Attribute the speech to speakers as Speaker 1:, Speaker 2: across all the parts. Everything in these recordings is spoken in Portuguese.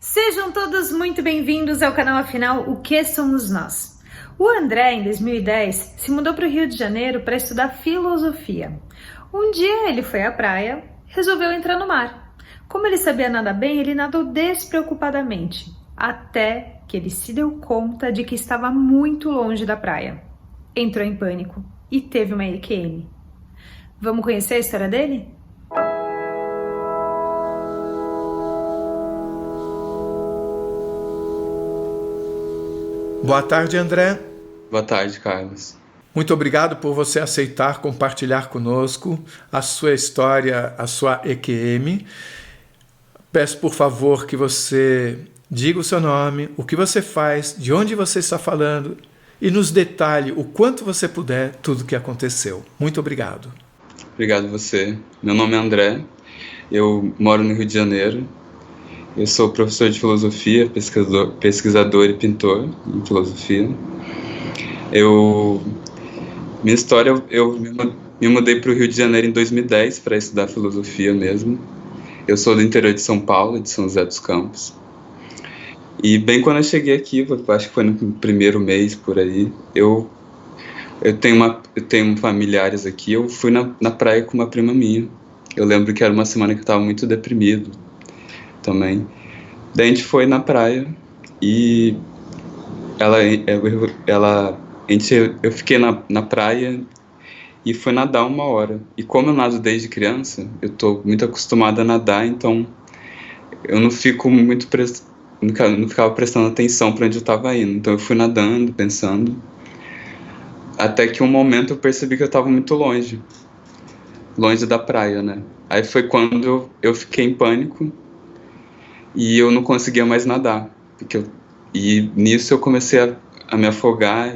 Speaker 1: Sejam todos muito bem-vindos ao canal Afinal, O Que Somos Nós? O André, em 2010, se mudou para o Rio de Janeiro para estudar filosofia. Um dia ele foi à praia, resolveu entrar no mar. Como ele sabia nadar bem, ele nadou despreocupadamente, até que ele se deu conta de que estava muito longe da praia. Entrou em pânico e teve uma EQM. Vamos conhecer a história dele?
Speaker 2: Boa tarde, André.
Speaker 3: Boa tarde, Carlos.
Speaker 2: Muito obrigado por você aceitar compartilhar conosco a sua história, a sua EQM. Peço, por favor, que você diga o seu nome, o que você faz, de onde você está falando e nos detalhe o quanto você puder tudo o que aconteceu. Muito obrigado.
Speaker 3: Obrigado você. Meu nome é André, eu moro no Rio de Janeiro. Eu sou professor de filosofia, pesquisador e pintor em filosofia. Minha história, eu me mudei para o Rio de Janeiro em 2010 para estudar filosofia mesmo. Eu sou do interior de São Paulo, de São José dos Campos. E bem quando eu cheguei aqui, acho que foi no primeiro mês por aí, eu tenho familiares aqui, eu fui na praia com uma prima minha. Eu lembro que era uma semana que eu estava muito deprimido também. Daí a gente foi na praia e eu fiquei na praia e fui nadar 1 hora. E como eu nado desde criança, eu tô muito acostumado a nadar, então eu não ficava prestando atenção para onde eu estava indo. Então eu fui nadando, pensando, até que um momento eu percebi que eu estava muito longe da praia, né? Aí foi quando eu fiquei em pânico e eu não conseguia mais nadar, e nisso eu comecei a me afogar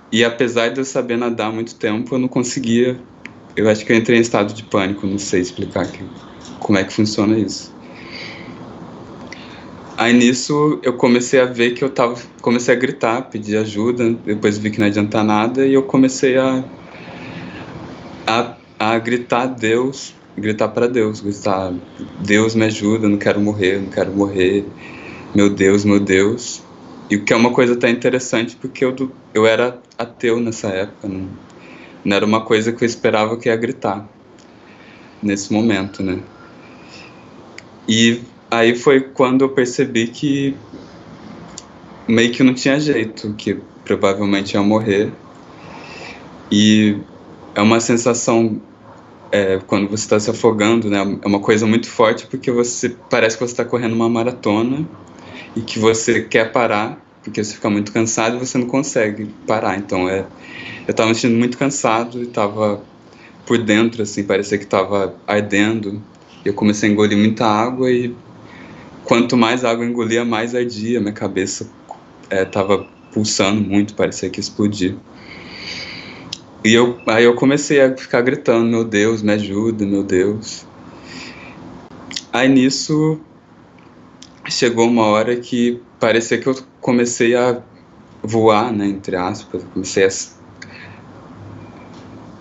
Speaker 3: e apesar de eu saber nadar há muito tempo, eu não conseguia. Eu acho que eu entrei em estado de pânico, não sei explicar como é que funciona isso. Aí nisso eu comecei a ver que comecei a gritar, pedir ajuda, depois vi que não adianta nada e eu comecei a gritar gritar para Deus, Deus me ajuda, não quero morrer, meu Deus, meu Deus. E o que é uma coisa até interessante, porque eu era ateu nessa época, não era uma coisa que eu esperava que ia gritar nesse momento, né? E aí foi quando eu percebi que meio que não tinha jeito, que provavelmente ia morrer. E é uma sensação, quando você está se afogando, né? É uma coisa muito forte, porque parece que você está correndo uma maratona e que você quer parar, porque você fica muito cansado e você não consegue parar. Então eu estava me sentindo muito cansado e estava por dentro, assim, parecia que estava ardendo. Eu comecei a engolir muita água e quanto mais água eu engolia, mais ardia. Minha cabeça estava pulsando muito, parecia que ia explodir. E aí eu comecei a ficar gritando, meu Deus, me ajuda, meu Deus. Aí nisso chegou uma hora que parecia que eu comecei a voar, né, entre aspas.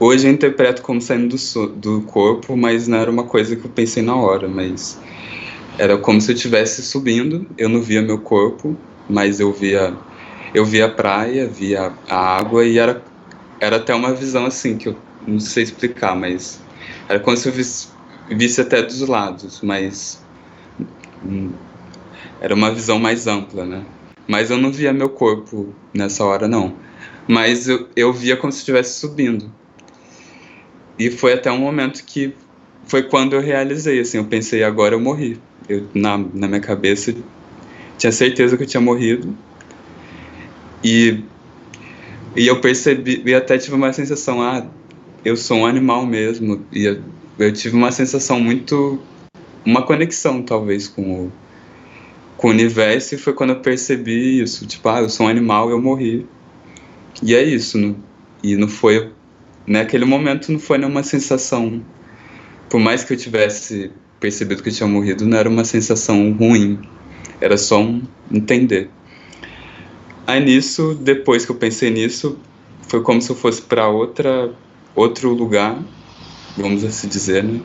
Speaker 3: Hoje eu interpreto como saindo do corpo, mas não era uma coisa que eu pensei na hora, mas era como se eu estivesse subindo. Eu não via meu corpo, mas eu via a praia, via a água e era até uma visão assim, que eu não sei explicar, mas era como se eu visse até dos lados, mas era uma visão mais ampla, né? Mas eu não via meu corpo nessa hora, não. Mas eu via como se estivesse subindo. E foi até um momento que foi quando eu realizei, assim, eu pensei, agora eu morri. Na minha cabeça, tinha certeza que eu tinha morrido. E eu percebi, e até tive uma sensação, eu sou um animal mesmo. E eu tive uma sensação uma conexão, talvez, com o universo, e foi quando eu percebi isso, tipo, eu sou um animal, eu morri. E é isso, e não foi, naquele momento não foi nenhuma sensação, por mais que eu tivesse percebido que eu tinha morrido, não era uma sensação ruim, era só entender. Aí nisso, depois que eu pensei nisso, foi como se eu fosse para outro lugar, vamos assim dizer, né?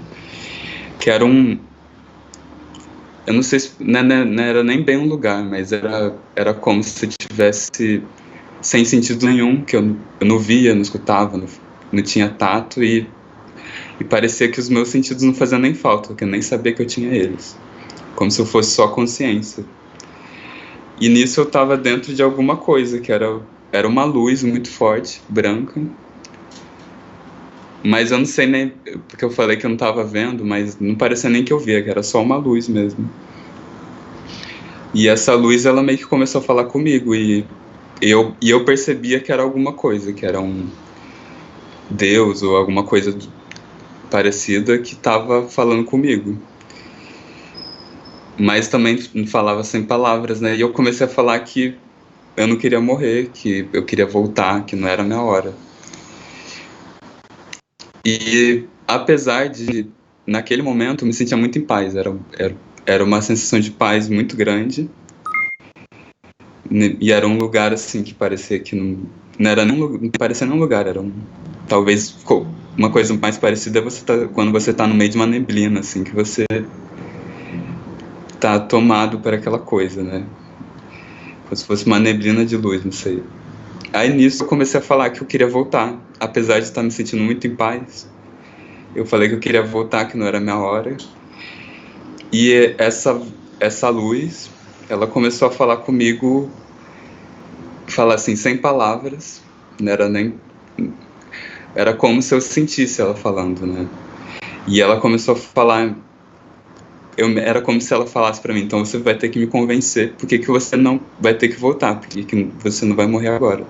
Speaker 3: Que era Eu não sei se não era nem bem um lugar, mas era como se eu tivesse sem sentido nenhum, que eu não via, não escutava, não tinha tato e parecia que os meus sentidos não faziam nem falta, que eu nem sabia que eu tinha eles. Como se eu fosse só consciência. E nisso eu estava dentro de alguma coisa, que era uma luz muito forte, branca. Mas eu não sei nem, porque eu falei que eu não estava vendo, mas não parecia nem que eu via, que era só uma luz mesmo. E essa luz, ela meio que começou a falar comigo, e eu percebia que era alguma coisa, que era um Deus ou alguma coisa parecida que estava falando comigo. Mas também falava sem palavras, né? E eu comecei a falar que eu não queria morrer, que eu queria voltar, que não era a minha hora. E apesar de, naquele momento, eu me sentia muito em paz. Era uma sensação de paz muito grande. E era um lugar, assim, que parecia que não era nem não parecia nem um lugar, era talvez uma coisa mais parecida quando você tá no meio de uma neblina, assim, que você tá tomado por aquela coisa, né? Como se fosse uma neblina de luz, não sei. Aí nisso eu comecei a falar que eu queria voltar, apesar de estar me sentindo muito em paz. Eu falei que eu queria voltar, que não era a minha hora. E essa luz, ela começou a falar comigo, falar assim, sem palavras, não era nem... Era como se eu sentisse ela falando, né? E ela começou a falar... Era como se ela falasse pra mim, então você vai ter que me convencer porque que você não vai ter que voltar, porque que você não vai morrer agora.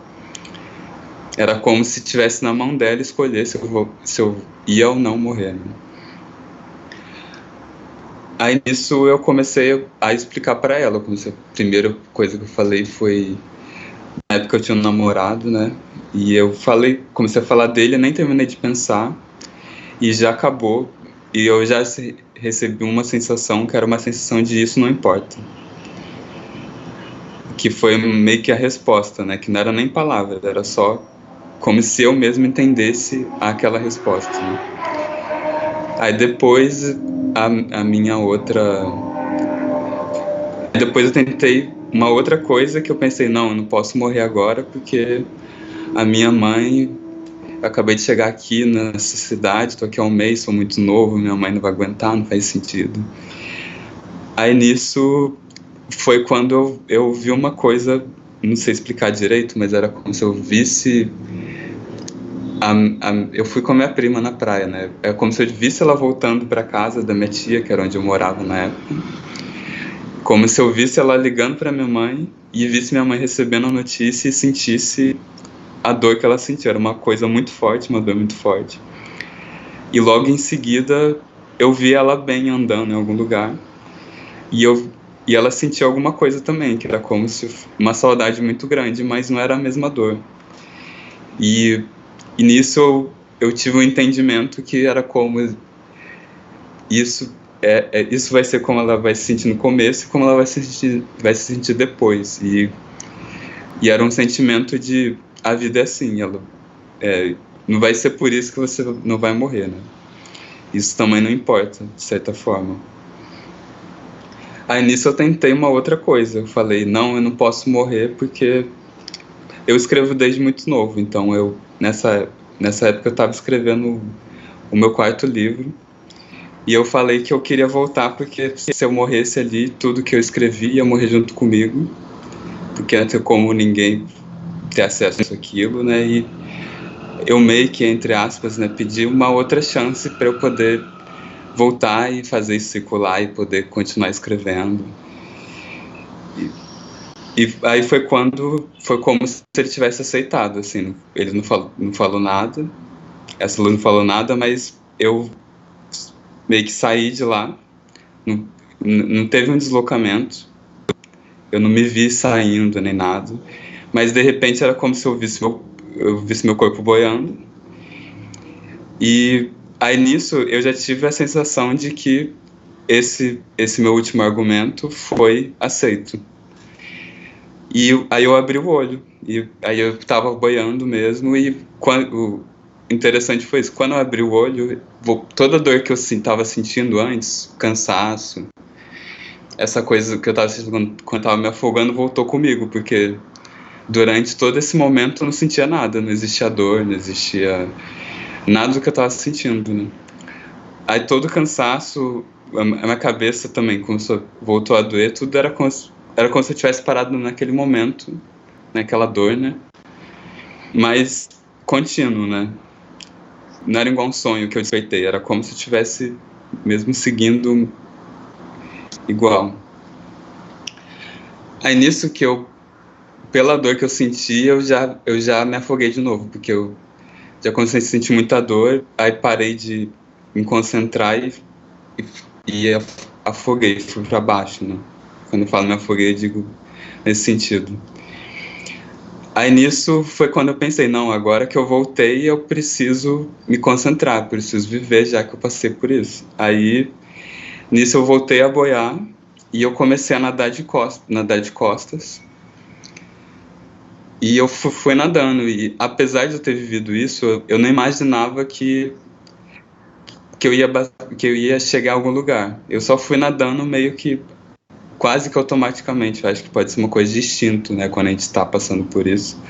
Speaker 3: Era como se tivesse na mão dela escolher se eu ia ou não morrer, né? Aí nisso eu comecei a explicar pra ela. A primeira coisa que eu falei foi... Na época eu tinha um namorado, né? E eu comecei a falar dele, nem terminei de pensar, e já acabou. E eu já recebi uma sensação que era uma sensação de isso não importa. Que foi meio que a resposta, né? Que não era nem palavras, era só como se eu mesmo entendesse aquela resposta, né? Aí depois a minha outra... Depois eu tentei uma outra coisa que eu pensei, não, eu não posso morrer agora porque a minha mãe... Eu acabei de chegar aqui nessa cidade, tô aqui há um mês, sou muito novo, minha mãe não vai aguentar, não faz sentido. Aí nisso foi quando eu vi uma coisa, não sei explicar direito, mas era como se eu visse... eu fui com a minha prima na praia, né? É como se eu visse ela voltando para casa da minha tia, que era onde eu morava na época. Como se eu visse ela ligando para minha mãe e visse minha mãe recebendo a notícia e sentisse a dor que ela sentia. Era uma coisa muito forte, uma dor muito forte. E logo em seguida eu vi ela bem andando em algum lugar e ela sentia alguma coisa também, que era como se uma saudade muito grande, mas não era a mesma dor. E nisso eu tive um entendimento que era como isso vai ser como ela vai se sentir no começo e como ela vai se sentir depois. E era um sentimento de a vida é assim, não vai ser por isso que você não vai morrer, né? Isso também não importa, de certa forma. Aí nisso eu tentei uma outra coisa. Eu falei, não, eu não posso morrer porque eu escrevo desde muito novo. Então nessa época eu estava escrevendo o meu quarto livro e eu falei que eu queria voltar porque se eu morresse ali, tudo que eu escrevi ia morrer junto comigo, porque não tinha como ninguém ter acesso àquilo, né? E eu meio que, entre aspas, né, pedi uma outra chance para eu poder voltar e fazer isso circular e poder continuar escrevendo. E aí foi como se ele tivesse aceitado, assim, ele não falou nada, essa Lu não falou nada, mas eu meio que saí de lá, não teve um deslocamento, eu não me vi saindo nem nada, mas de repente era como se eu visse meu corpo boiando. E aí nisso eu já tive a sensação de que esse meu último argumento foi aceito. E aí eu abri o olho, e aí eu tava boiando mesmo, e o interessante foi isso, quando eu abri o olho, toda a dor que eu tava sentindo antes, cansaço, essa coisa que eu tava sentindo quando eu tava me afogando voltou comigo, porque durante todo esse momento eu não sentia nada, não existia dor, não existia nada do que eu tava sentindo, né? Aí todo o cansaço, a minha cabeça também voltou a doer, tudo era como se eu tivesse parado naquele momento, naquela dor, né? Mas contínuo, né? Não era igual um sonho que eu despertei, era como se eu estivesse mesmo seguindo igual. Aí nisso que pela dor que eu senti, eu já me afoguei de novo, porque eu já comecei a sentir muita dor, aí parei de me concentrar e afoguei, fui para baixo, né? Quando eu falo me afoguei, eu digo nesse sentido. Aí nisso foi quando eu pensei, não, agora que eu voltei, eu preciso me concentrar, preciso viver, já que eu passei por isso. Aí nisso eu voltei a boiar e eu comecei a nadar de costas. E eu fui nadando, e apesar de eu ter vivido isso, eu não imaginava que eu ia chegar a algum lugar. Eu só fui nadando meio que quase que automaticamente. Eu acho que pode ser uma coisa de instinto, né, quando a gente está passando por isso.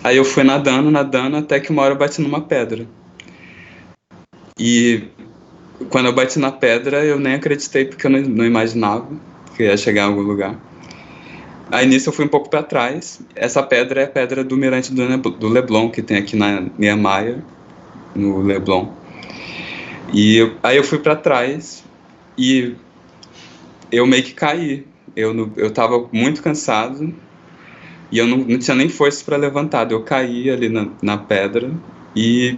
Speaker 3: Aí eu fui nadando, até que uma hora eu bati numa pedra. E quando eu bati na pedra, eu nem acreditei, porque eu não imaginava que eu ia chegar em algum lugar. Aí nisso eu fui um pouco para trás. Essa pedra é a pedra do Mirante do Leblon, que tem aqui na Niemeyer, no Leblon. E aí eu fui para trás e eu meio que caí. Eu tava muito cansado e eu não tinha nem força para levantar. Eu caí ali na pedra e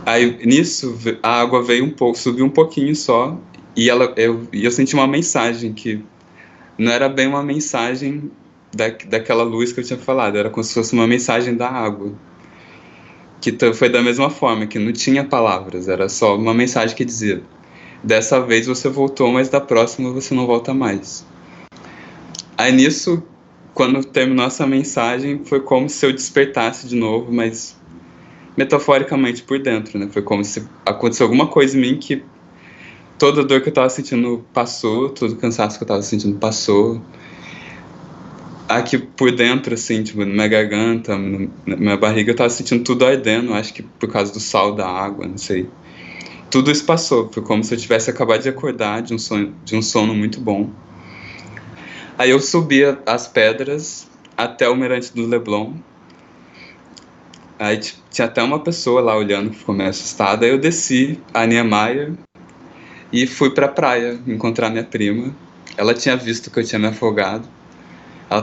Speaker 3: aí nisso a água veio um pouco, subiu um pouquinho só, e eu senti uma mensagem que não era bem uma mensagem daquela luz que eu tinha falado, era como se fosse uma mensagem da água, que foi da mesma forma, que não tinha palavras, era só uma mensagem que dizia: dessa vez você voltou, mas da próxima você não volta mais. Aí nisso, quando terminou essa mensagem, foi como se eu despertasse de novo, mas metaforicamente por dentro, né? Foi como se aconteceu alguma coisa em mim que toda a dor que eu tava sentindo passou, todo o cansaço que eu tava sentindo passou. Aqui por dentro, assim, tipo, na minha garganta, na minha barriga, eu tava sentindo tudo ardendo, acho que por causa do sal da água, não sei. Tudo isso passou, foi como se eu tivesse acabado de acordar de um sono muito bom. Aí eu subi as pedras até o Mirante do Leblon. Aí tinha até uma pessoa lá olhando que ficou meio assustada. Aí eu desci a Niemeyer e fui pra praia encontrar minha prima. Ela tinha visto que eu tinha me afogado. Ela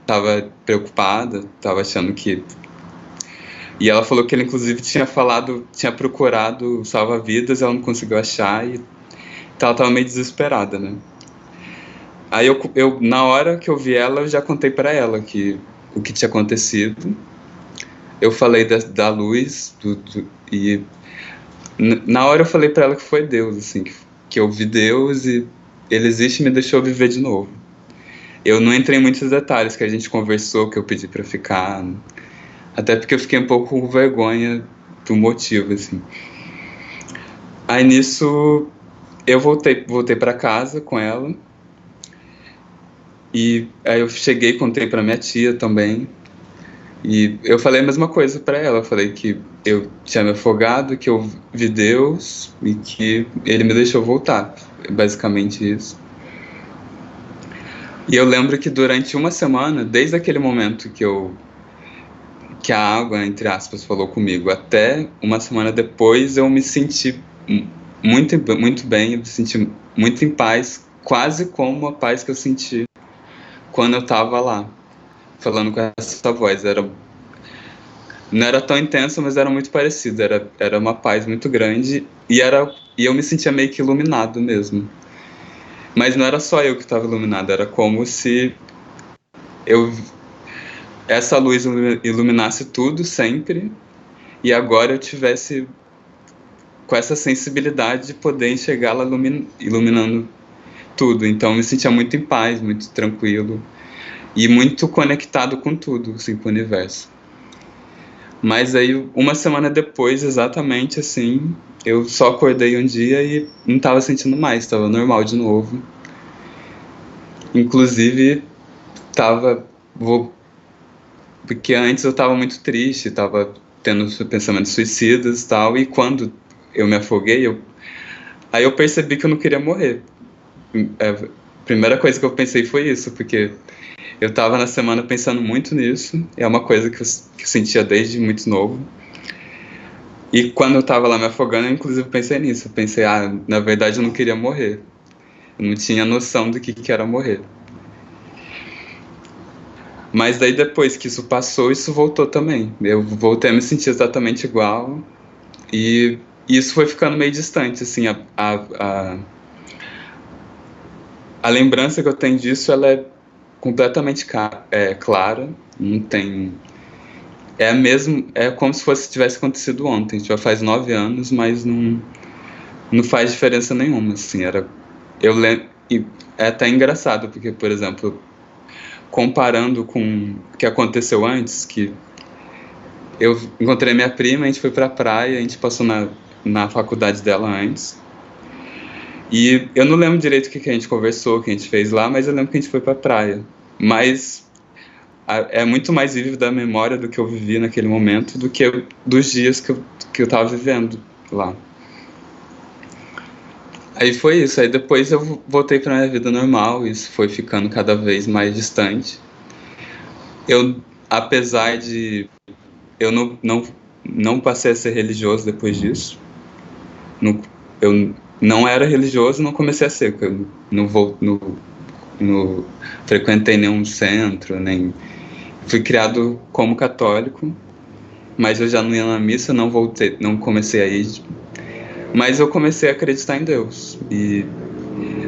Speaker 3: tava preocupada, tava achando que... E ela falou que ela inclusive tinha procurado salva-vidas, ela não conseguiu achar, então ela tava meio desesperada, né? Aí eu na hora que eu vi ela, eu já contei pra ela o que tinha acontecido. Eu falei da luz, e na hora eu falei pra ela que foi Deus, assim, que eu vi Deus e ele existe e me deixou viver de novo. Eu não entrei em muitos detalhes, que a gente conversou, que eu pedi pra ficar, até porque eu fiquei um pouco com vergonha do motivo, assim. Aí nisso eu voltei pra casa com ela, e aí eu cheguei e contei pra minha tia também. E eu falei a mesma coisa pra ela, eu falei que eu tinha me afogado, que eu vi Deus e que ele me deixou voltar, basicamente isso. E eu lembro que durante uma semana, desde aquele momento que a água, entre aspas, falou comigo, até uma semana depois, eu me senti muito, muito bem, eu me senti muito em paz, quase como a paz que eu senti quando eu estava lá, falando com essa voz. Não era tão intensa, mas era muito parecido, era uma paz muito grande, e eu me sentia meio que iluminado mesmo. Mas não era só eu que estava iluminado, era como se essa luz iluminasse tudo sempre, e agora eu tivesse com essa sensibilidade de poder enxergá-la iluminando tudo. Então eu me sentia muito em paz, muito tranquilo e muito conectado com tudo, assim, com o universo. Mas aí, uma semana depois, exatamente assim, eu só acordei um dia e não tava sentindo mais, tava normal de novo. Inclusive, tava... Porque antes eu tava muito triste, tava tendo pensamentos suicidas e tal, e quando eu me afoguei, aí eu percebi que eu não queria morrer. A primeira coisa que eu pensei foi isso, porque eu tava na semana pensando muito nisso, é uma coisa que eu sentia desde muito novo. E quando eu tava lá me afogando, eu inclusive pensei nisso. Eu pensei, na verdade eu não queria morrer. Eu não tinha noção do que era morrer. Mas daí depois que isso passou, isso voltou também. Eu voltei a me sentir exatamente igual. E isso foi ficando meio distante, assim. A lembrança que eu tenho disso, ela é completamente clara. Não tem... É como se tivesse acontecido ontem. Já faz 9 anos, mas não faz diferença nenhuma, assim. Eu lembro... E é até engraçado, porque, por exemplo... comparando com o que aconteceu antes, que eu encontrei minha prima, a gente foi pra praia, a gente passou na faculdade dela antes, e eu não lembro direito o que a gente conversou, o que a gente fez lá, mas eu lembro que a gente foi pra praia, mas é muito mais vívido da memória do que eu vivi naquele momento do que dos dias que eu tava vivendo lá. Aí foi isso, aí depois eu voltei pra minha vida normal, isso foi ficando cada vez mais distante. Apesar de... Eu não passei a ser religioso depois disso. Eu não era religioso, não comecei a ser, porque eu não frequentei nenhum centro, nem... Fui criado como católico, mas eu já não ia na missa, não comecei a ir... Mas eu comecei a acreditar em Deus. E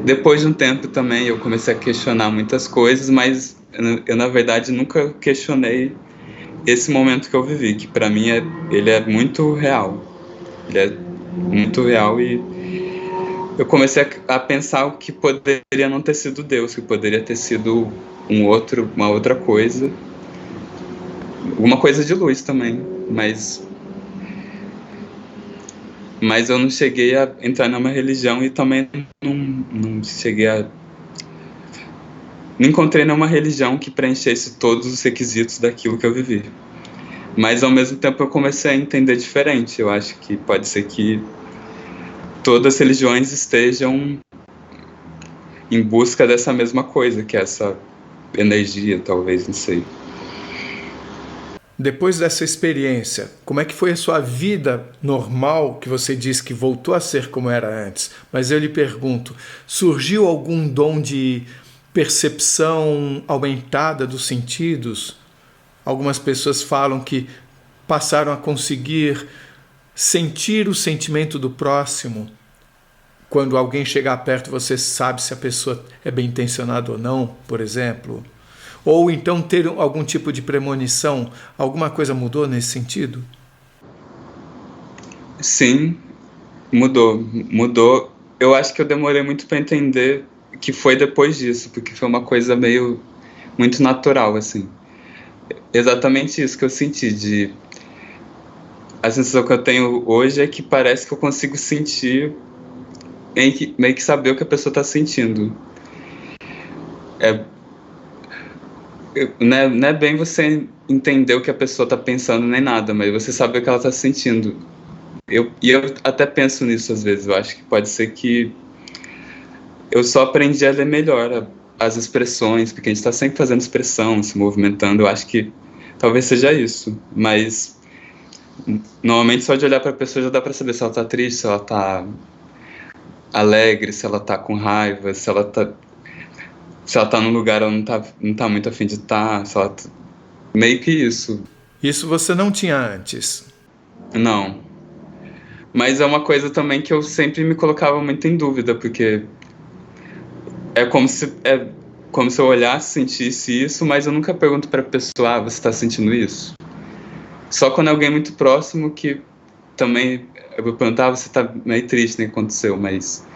Speaker 3: depois de um tempo também eu comecei a questionar muitas coisas, mas eu na verdade nunca questionei esse momento que eu vivi, que para mim ele é muito real. Ele é muito real e eu comecei a pensar o que poderia não ter sido Deus, que poderia ter sido uma outra coisa. Alguma coisa de luz também, mas eu não cheguei a entrar numa religião e também não cheguei a... Não encontrei nenhuma religião que preenchesse todos os requisitos daquilo que eu vivi. Mas, ao mesmo tempo, eu comecei a entender diferente. Eu acho que pode ser que todas as religiões estejam em busca dessa mesma coisa, que é essa energia, talvez, não sei.
Speaker 2: Depois dessa experiência, como é que foi a sua vida normal, que você disse que voltou a ser como era antes? Mas eu lhe pergunto, surgiu algum dom de percepção aumentada dos sentidos? Algumas pessoas falam que passaram a conseguir sentir o sentimento do próximo. Quando alguém chegar perto, você sabe se a pessoa é bem intencionada ou não, por exemplo. Ou então ter algum tipo de premonição. Alguma coisa mudou nesse sentido?
Speaker 3: Sim, mudou. Eu acho que eu demorei muito para entender que foi depois disso, porque foi uma coisa muito natural, assim. Exatamente isso que eu senti, a sensação que eu tenho hoje é que parece que eu consigo sentir, meio que saber o que a pessoa está sentindo. Não é bem você entender o que a pessoa está pensando nem nada, mas você saber o que ela está sentindo. Eu até penso nisso às vezes. Eu acho que pode ser que eu só aprendi a ler melhor as expressões, porque a gente está sempre fazendo expressão, se movimentando. Eu acho que talvez seja isso, mas normalmente só de olhar para a pessoa já dá para saber se ela está triste, se ela está alegre, se ela está com raiva, se ela tá num lugar ela não tá muito afim de estar, meio que isso.
Speaker 2: Isso você não tinha antes?
Speaker 3: Não. Mas é uma coisa também que eu sempre me colocava muito em dúvida, porque é como se eu olhasse, sentisse isso, mas eu nunca pergunto pra pessoa, você tá sentindo isso? Só quando é alguém muito próximo que também eu vou perguntar, você tá meio triste, né, que aconteceu, mas...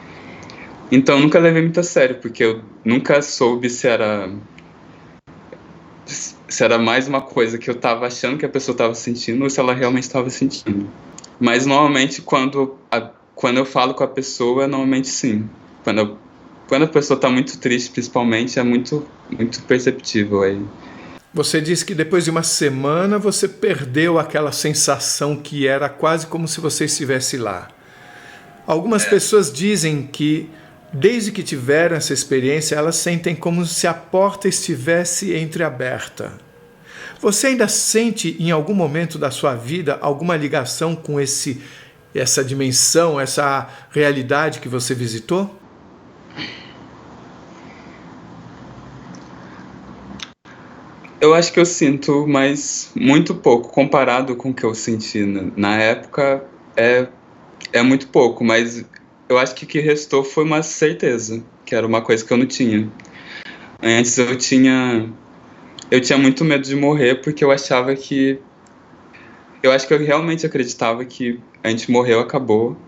Speaker 3: Então eu nunca levei muito a sério, porque eu nunca soube se se era mais uma coisa que eu estava achando que a pessoa estava sentindo ou se ela realmente estava sentindo. Mas normalmente quando eu falo com a pessoa, normalmente sim. Quando a pessoa está muito triste, principalmente, é muito, muito perceptível aí.
Speaker 2: Você disse que depois de uma semana você perdeu aquela sensação que era quase como se você estivesse lá. Algumas pessoas dizem que desde que tiveram essa experiência, elas sentem como se a porta estivesse entreaberta. Você ainda sente em algum momento da sua vida alguma ligação com essa dimensão, essa realidade que você visitou?
Speaker 3: Eu acho que eu sinto, mas muito pouco, comparado com o que eu senti na época, é muito pouco, mas eu acho que o que restou foi uma certeza, que era uma coisa que eu não tinha. Antes eu tinha muito medo de morrer, porque eu acho que eu realmente acreditava que a gente morreu, acabou,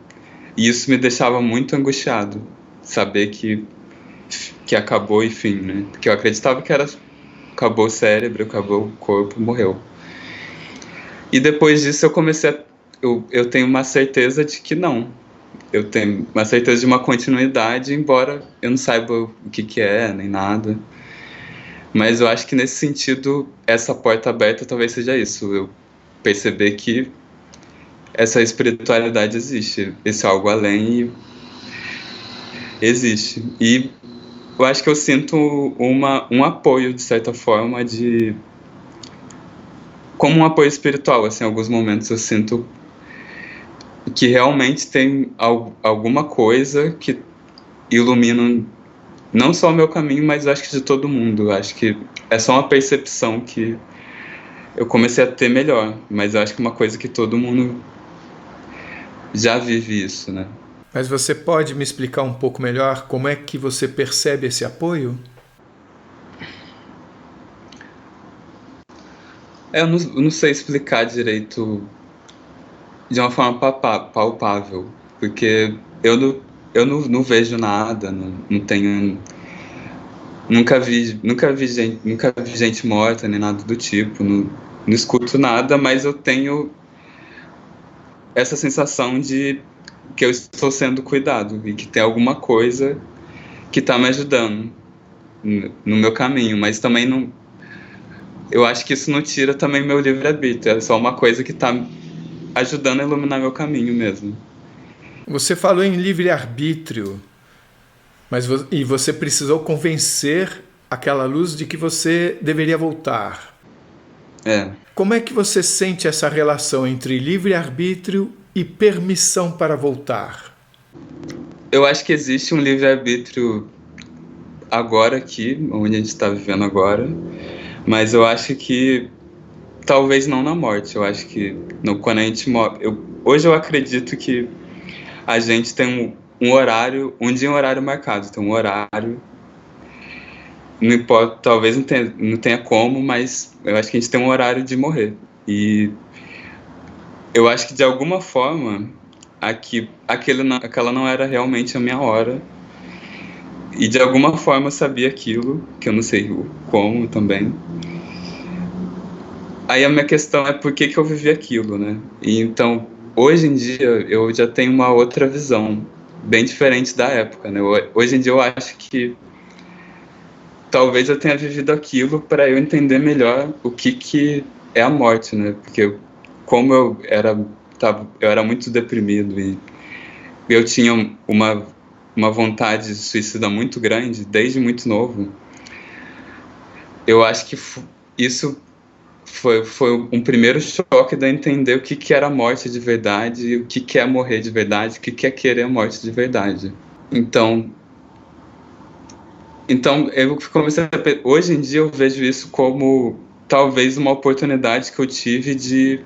Speaker 3: e isso me deixava muito angustiado, saber que acabou e fim, né? Porque eu acreditava que acabou o cérebro, acabou o corpo, morreu. E depois disso eu tenho uma certeza de que não. Eu tenho uma certeza de uma continuidade, embora eu não saiba o que é, nem nada. Mas eu acho que nesse sentido, essa porta aberta talvez seja isso. Eu perceber que essa espiritualidade existe, esse algo além existe. E eu acho que eu sinto um apoio, de certa forma, como um apoio espiritual, assim, em alguns momentos eu sinto que realmente tem alguma coisa que ilumina não só o meu caminho, mas eu acho que de todo mundo. Eu acho que é só uma percepção que eu comecei a ter melhor, mas eu acho que é uma coisa que todo mundo já vive isso, né?
Speaker 2: Mas você pode me explicar um pouco melhor como é que você percebe esse apoio?
Speaker 3: Eu não sei explicar direito de uma forma palpável, porque eu não vejo nada, não tenho... Nunca vi gente morta, nem nada do tipo, não escuto nada, mas eu tenho essa sensação de que eu estou sendo cuidado e que tem alguma coisa que está me ajudando no meu caminho, mas também não... Eu acho que isso não tira também meu livre-arbítrio, é só uma coisa que está ajudando a iluminar meu caminho mesmo.
Speaker 2: Você falou em livre-arbítrio, e você precisou convencer aquela luz de que você deveria voltar. Como é que você sente essa relação entre livre-arbítrio e permissão para voltar?
Speaker 3: Eu acho que existe um livre-arbítrio agora aqui, onde a gente está vivendo agora, mas eu acho que talvez não na morte. Eu acho que quando a gente morre... Hoje eu acredito que a gente tem um horário, um dia um horário marcado, tem um horário, não importa, talvez não tenha como, mas eu acho que a gente tem um horário de morrer. E eu acho que de alguma forma aquela não era realmente a minha hora. E de alguma forma eu sabia aquilo, que eu não sei como também. Aí a minha questão é por que eu vivi aquilo, né? E então, hoje em dia, eu já tenho uma outra visão, bem diferente da época, né? Hoje em dia eu acho que talvez eu tenha vivido aquilo para eu entender melhor o que é a morte, né? Porque como eu era muito deprimido e eu tinha uma vontade de suicida muito grande, desde muito novo, eu acho que isso foi um primeiro choque de eu entender o que era a morte de verdade, o que é morrer de verdade, o que é querer a morte de verdade. Então eu comecei hoje em dia eu vejo isso como talvez uma oportunidade que eu tive de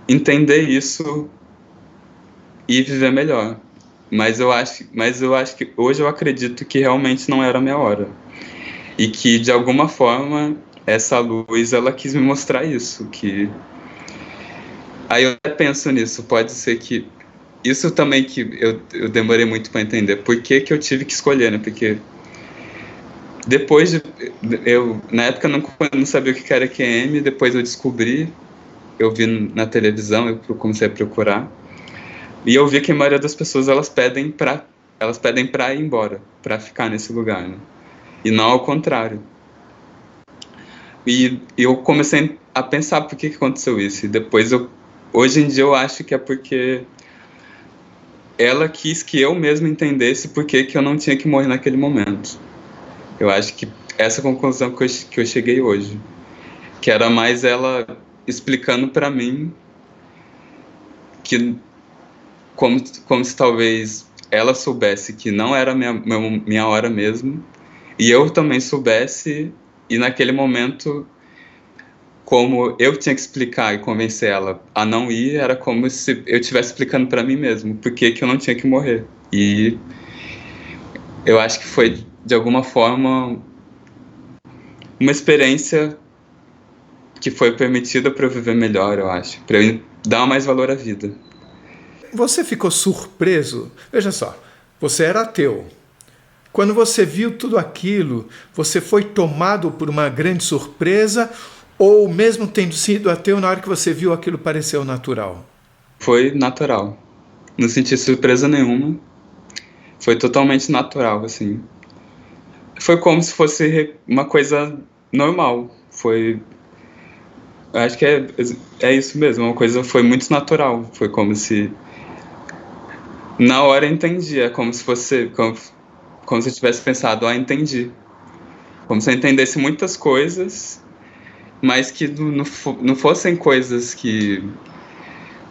Speaker 3: entender isso e viver melhor. Mas eu acho que hoje eu acredito que realmente não era a minha hora. E que, de alguma forma, essa luz, ela quis me mostrar isso. Aí eu até penso nisso, pode ser que... Isso também que eu demorei muito para entender. Por que eu tive que escolher, né? Porque depois de, na época eu não sabia o que era EQM, depois eu descobri, eu vi na televisão, eu comecei a procurar, e eu vi que a maioria das pessoas elas pedem para ir embora, para ficar nesse lugar, né? E não ao contrário. E eu comecei a pensar por que aconteceu isso. E depois, hoje em dia, eu acho que é porque ela quis que eu mesmo entendesse por que eu não tinha que morrer naquele momento. Eu acho que essa é a conclusão que eu cheguei hoje. Que era mais ela explicando para mim que como se talvez ela soubesse que não era minha hora mesmo, e eu também soubesse, e naquele momento, como eu tinha que explicar e convencer ela a não ir, era como se eu estivesse explicando para mim mesmo por que eu não tinha que morrer. E eu acho que foi, de alguma forma, uma experiência que foi permitida para eu viver melhor, eu acho, para eu dar mais valor à vida.
Speaker 2: Você ficou surpreso? Veja só, você era ateu. Quando você viu tudo aquilo, você foi tomado por uma grande surpresa ou mesmo tendo sido ateu, na hora que você viu aquilo pareceu natural?
Speaker 3: Foi natural. Não senti surpresa nenhuma. Foi totalmente natural, assim. Foi como se fosse uma coisa normal. Acho que é isso mesmo, uma coisa foi muito natural. Foi como se na hora eu entendi, é como se como se eu tivesse pensado, entendi. Como se eu entendesse muitas coisas, mas que não fossem coisas que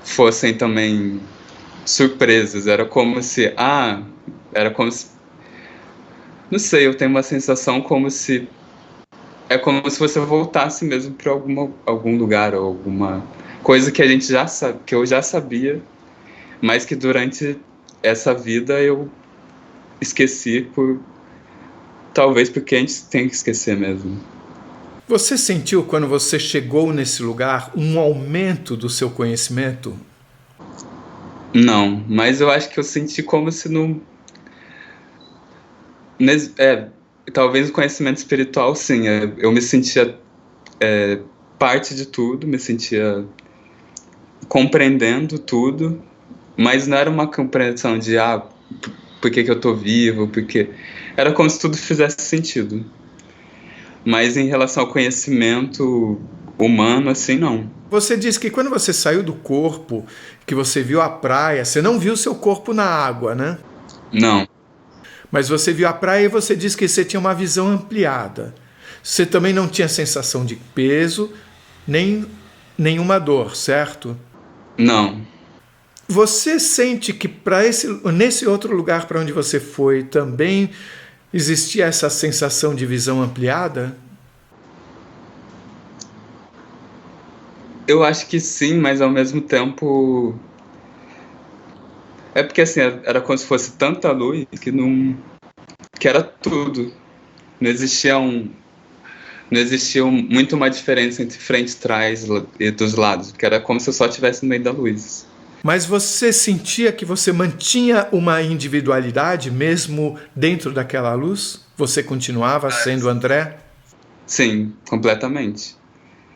Speaker 3: fossem também surpresas. Era como se, não sei, eu tenho uma sensação como se é como se você voltasse mesmo para algum lugar ou alguma coisa que a gente já sabe, que eu já sabia, mas que durante essa vida eu esqueci talvez porque a gente tem que esquecer mesmo.
Speaker 2: Você sentiu, quando você chegou nesse lugar, um aumento do seu conhecimento?
Speaker 3: Não, mas eu acho que eu senti como se não... talvez o conhecimento espiritual, sim. Eu me sentia parte de tudo, me sentia compreendendo tudo, mas não era uma compreensão de por que eu tô vivo, porque era como se tudo fizesse sentido. Mas em relação ao conhecimento humano, assim, não.
Speaker 2: Você disse que quando você saiu do corpo, que você viu a praia, você não viu seu corpo na água, né?
Speaker 3: Não.
Speaker 2: Mas você viu a praia e você disse que você tinha uma visão ampliada. Você também não tinha sensação de peso, nem nenhuma dor, certo?
Speaker 3: Não.
Speaker 2: Você sente que nesse outro lugar para onde você foi também existia essa sensação de visão ampliada?
Speaker 3: Eu acho que sim, mas ao mesmo tempo... É porque assim, era como se fosse tanta luz que era tudo. Não existia muito uma diferença entre frente, trás e dos lados, porque era como se eu só estivesse no meio da luz.
Speaker 2: Mas você sentia que você mantinha uma individualidade mesmo dentro daquela luz? Você continuava sendo André?
Speaker 3: Sim, completamente.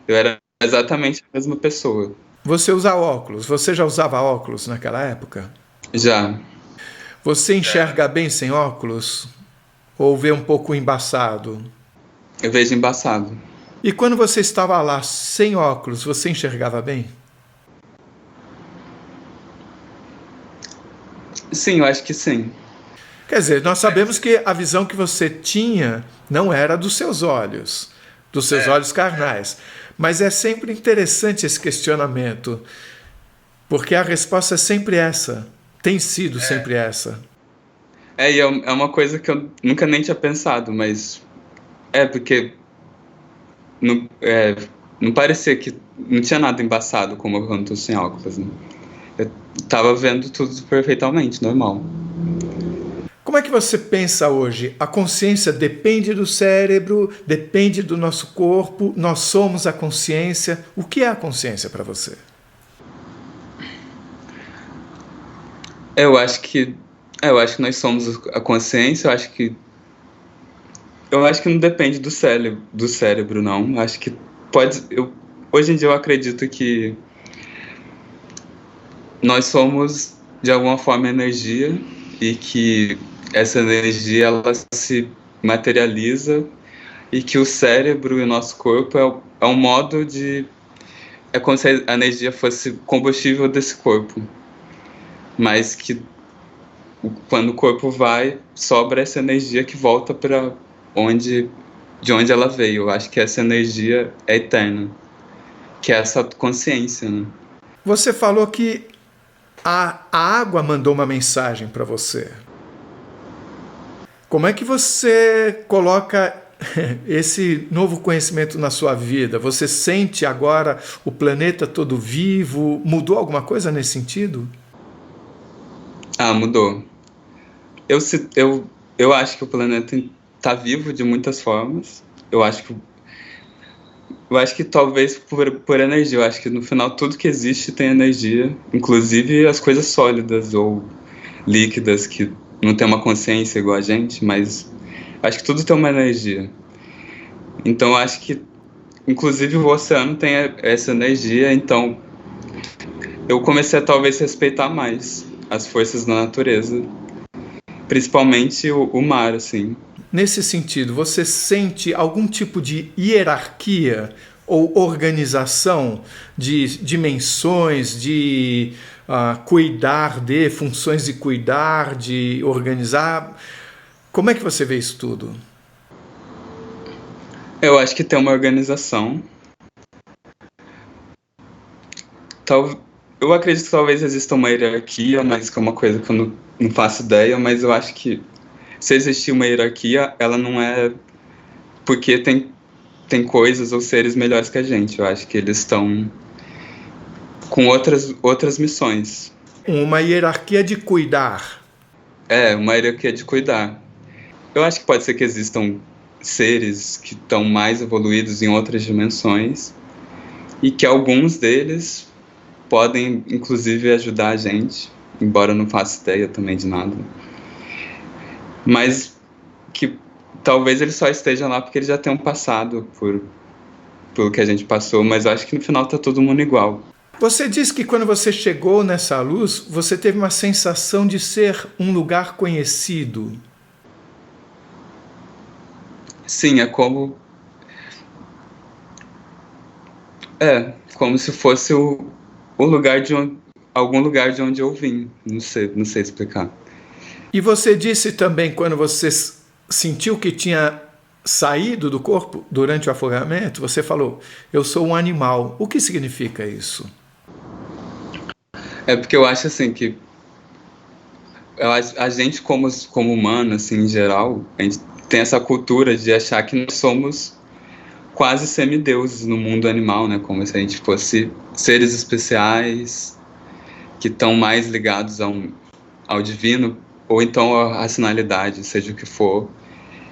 Speaker 3: Eu era exatamente a mesma pessoa.
Speaker 2: Você usa óculos? Você já usava óculos naquela época?
Speaker 3: Já.
Speaker 2: Você enxerga bem sem óculos? Ou vê um pouco embaçado?
Speaker 3: Eu vejo embaçado.
Speaker 2: E quando você estava lá sem óculos, você enxergava bem?
Speaker 3: Sim, eu acho que sim.
Speaker 2: Quer dizer, nós sabemos que a visão que você tinha não era dos seus olhos carnais. Mas é sempre interessante esse questionamento, porque a resposta é sempre essa, tem sido sempre essa.
Speaker 3: E é uma coisa que eu nunca nem tinha pensado, mas porque não parecia que não tinha nada embaçado como eu quando tô sem óculos, né? Eu tava vendo tudo perfeitamente, normal.
Speaker 2: Como é que você pensa hoje? A consciência depende do cérebro, depende do nosso corpo, nós somos a consciência. O que é a consciência para você?
Speaker 3: Eu acho que nós somos a consciência, eu acho que Eu acho que não depende do cérebro, não. Acho que pode. Hoje em dia eu acredito que nós somos, de alguma forma, energia e que essa energia ela se materializa e que o cérebro e o nosso corpo é um modo de. É como se a energia fosse combustível desse corpo, mas que quando o corpo vai, sobra essa energia que volta para onde, de onde ela veio. Eu acho que essa energia é eterna, que é essa consciência, né?
Speaker 2: Você falou que a água mandou uma mensagem para você. Como é que você coloca esse novo conhecimento na sua vida? Você sente agora o planeta todo vivo? Mudou alguma coisa nesse sentido?
Speaker 3: Ah, mudou. Eu, se- eu acho que o planeta está vivo de muitas formas. Eu acho que talvez por energia. Eu acho que no final tudo que existe tem energia, inclusive as coisas sólidas ou líquidas que não tem uma consciência igual a gente, mas acho que tudo tem uma energia. Então eu acho que inclusive o oceano tem essa energia, então eu comecei a talvez respeitar mais as forças da natureza, principalmente o mar, assim.
Speaker 2: Nesse sentido, você sente algum tipo de hierarquia ou organização de dimensões, de cuidar de, funções de cuidar, de organizar? Como é que você vê isso tudo?
Speaker 3: Eu acho que tem uma organização. Tal, eu acredito que talvez exista uma hierarquia, mas que é uma coisa que eu não faço ideia, mas eu acho que se existir uma hierarquia, ela não é porque tem coisas ou seres melhores que a gente. Eu acho que eles estão com outras missões.
Speaker 2: Uma hierarquia de cuidar.
Speaker 3: É, uma hierarquia de cuidar. Eu acho que pode ser que existam seres que estão mais evoluídos em outras dimensões e que alguns deles podem, inclusive, ajudar a gente, embora eu não faça ideia também de nada. Mas que talvez ele só esteja lá porque eles já tenham passado pelo que a gente passou, mas eu acho que no final tá todo mundo igual.
Speaker 2: Você disse que quando você chegou nessa luz, você teve uma sensação de ser um lugar conhecido.
Speaker 3: Sim, como se fosse o lugar de onde, algum lugar de onde eu vim. Não sei explicar.
Speaker 2: E você disse também, quando você sentiu que tinha saído do corpo durante o afogamento, você falou, eu sou um animal. O que significa isso?
Speaker 3: É porque eu acho assim que a gente como humano, assim, em geral, a gente tem essa cultura de achar que nós somos quase semideuses no mundo animal, né? Como se a gente fosse seres especiais que estão mais ligados ao divino ou então à racionalidade, seja o que for,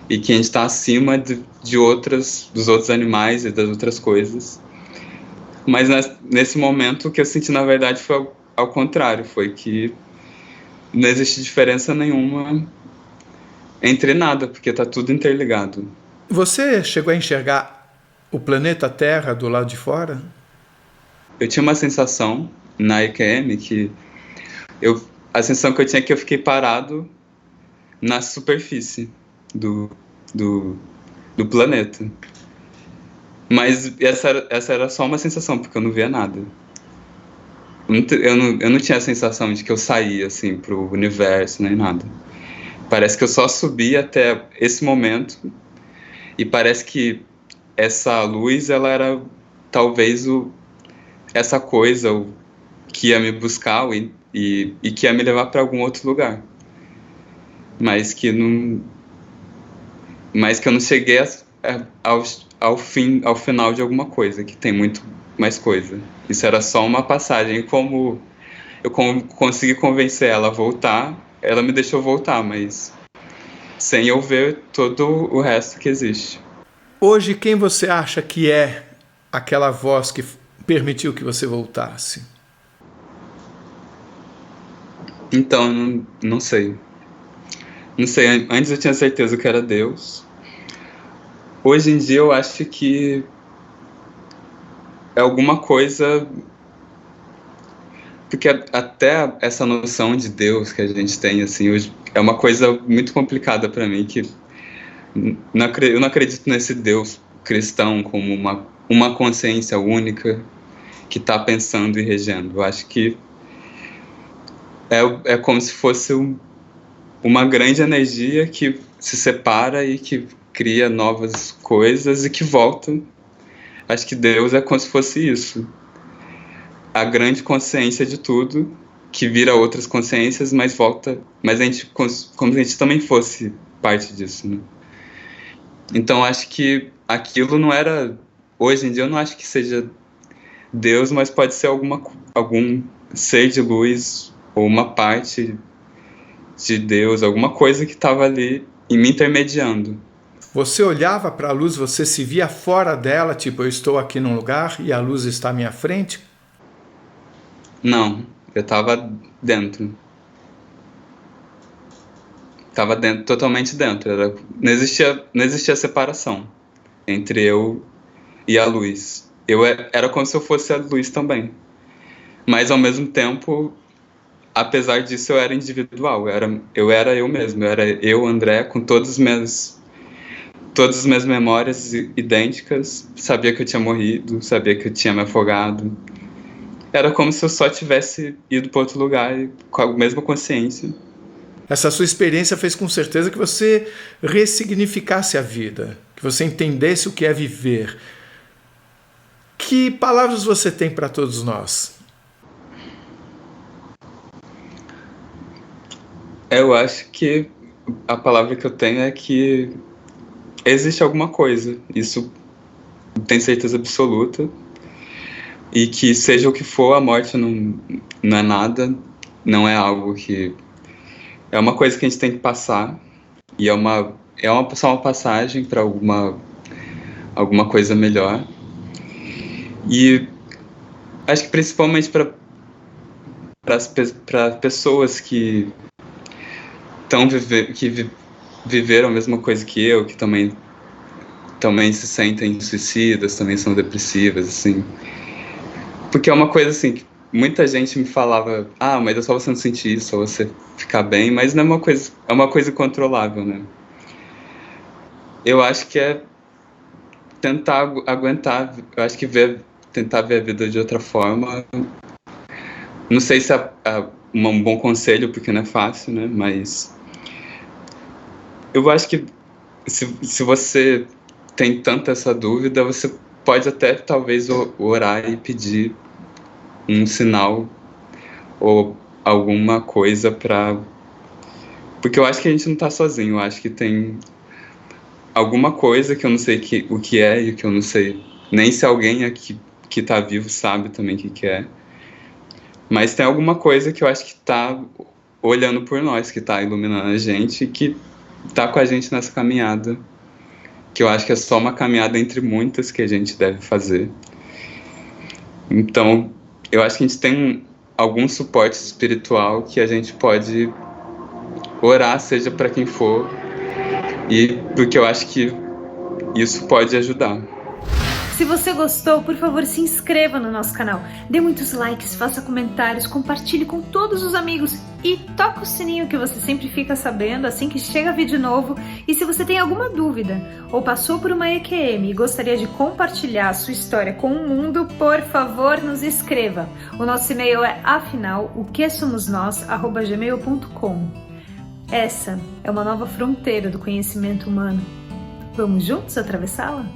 Speaker 3: e que a gente está acima dos outros animais e das outras coisas. Mas nesse momento o que eu senti na verdade foi ao contrário, foi que não existe diferença nenhuma entre nada, porque está tudo interligado.
Speaker 2: Você chegou a enxergar o planeta Terra do lado de fora?
Speaker 3: Eu tinha uma sensação na EQM que a sensação que eu tinha é que eu fiquei parado na superfície do, do, do planeta. Mas essa era só uma sensação, porque eu não via nada. Eu não tinha a sensação de que eu saía assim pro universo nem nada. Parece que eu só subi até esse momento e parece que essa luz ela era talvez essa coisa que ia me buscar e que ia me levar para algum outro lugar, mas que eu não cheguei ao final de alguma coisa, que tem muito mais coisa. Isso era só uma passagem. Como eu consegui convencer ela a voltar, ela me deixou voltar, mas sem eu ver todo o resto que existe.
Speaker 2: Hoje, quem você acha que é aquela voz que permitiu que você voltasse?
Speaker 3: Então, não sei. Não sei, antes eu tinha certeza que era Deus, Hoje em dia eu acho que é alguma coisa, porque até essa noção de Deus que a gente tem, assim, hoje, é uma coisa muito complicada para mim, que eu não acredito nesse Deus cristão como uma consciência única que está pensando e regendo. Eu acho que é como se fosse uma grande energia que se separa e que cria novas coisas e que volta. Acho que Deus é como se fosse isso. A grande consciência de tudo, que vira outras consciências, mas volta. Mas a gente, como se a gente também fosse parte disso, né? Então acho que aquilo não era. Hoje em dia eu não acho que seja Deus, mas pode ser algum ser de luz ou uma parte de Deus, alguma coisa que estava ali e me intermediando.
Speaker 2: Você olhava para a luz, você se via fora dela, tipo, eu estou aqui num lugar e a luz está à minha frente?
Speaker 3: Não, eu estava dentro. Estava dentro, totalmente dentro. Não existia separação entre eu e a luz. Era como se eu fosse a luz também. Mas, ao mesmo tempo, apesar disso, eu era individual. Eu era eu mesmo. Eu era eu, André, com todas as minhas memórias idênticas. Sabia que eu tinha morrido, sabia que eu tinha me afogado. Era como se eu só tivesse ido para outro lugar com a mesma consciência.
Speaker 2: Essa sua experiência fez com certeza que você ressignificasse a vida, que você entendesse o que é viver. Que palavras você tem para todos nós?
Speaker 3: Eu acho que a palavra que eu tenho é que existe alguma coisa. Isso tenho certeza absoluta. E que seja o que for, a morte não é nada, não é algo que... É uma coisa que a gente tem que passar. E só uma passagem para alguma coisa melhor. E acho que principalmente para pessoas que viveram a mesma coisa que eu, que também se sentem suicidas, também são depressivas, assim. Porque é uma coisa assim, que muita gente me falava, mas é só você não sentir isso, só você ficar bem, mas não é uma coisa incontrolável, né? Eu acho que é tentar aguentar, eu acho que tentar ver a vida de outra forma. Não sei se é um bom conselho, porque não é fácil, né? Mas eu acho que se você tem tanta essa dúvida, você pode até talvez orar e pedir um sinal ou alguma coisa porque eu acho que a gente não tá sozinho. Eu acho que tem alguma coisa que eu não sei o que é e que eu não sei nem se alguém aqui que tá vivo sabe também o que é. Mas tem alguma coisa que eu acho que tá olhando por nós, que tá iluminando a gente, que tá com a gente nessa caminhada, que eu acho que é só uma caminhada entre muitas que a gente deve fazer. Então, eu acho que a gente tem algum suporte espiritual que a gente pode orar, seja para quem for, e porque eu acho que isso pode ajudar.
Speaker 1: Se você gostou, por favor, se inscreva no nosso canal, dê muitos likes, faça comentários, compartilhe com todos os amigos e toca o sininho que você sempre fica sabendo assim que chega vídeo novo. E se você tem alguma dúvida ou passou por uma EQM e gostaria de compartilhar a sua história com o mundo, por favor, nos escreva. O nosso e-mail é afinal.oquesomosnós@gmail.com. Essa é uma nova fronteira do conhecimento humano. Vamos juntos atravessá-la?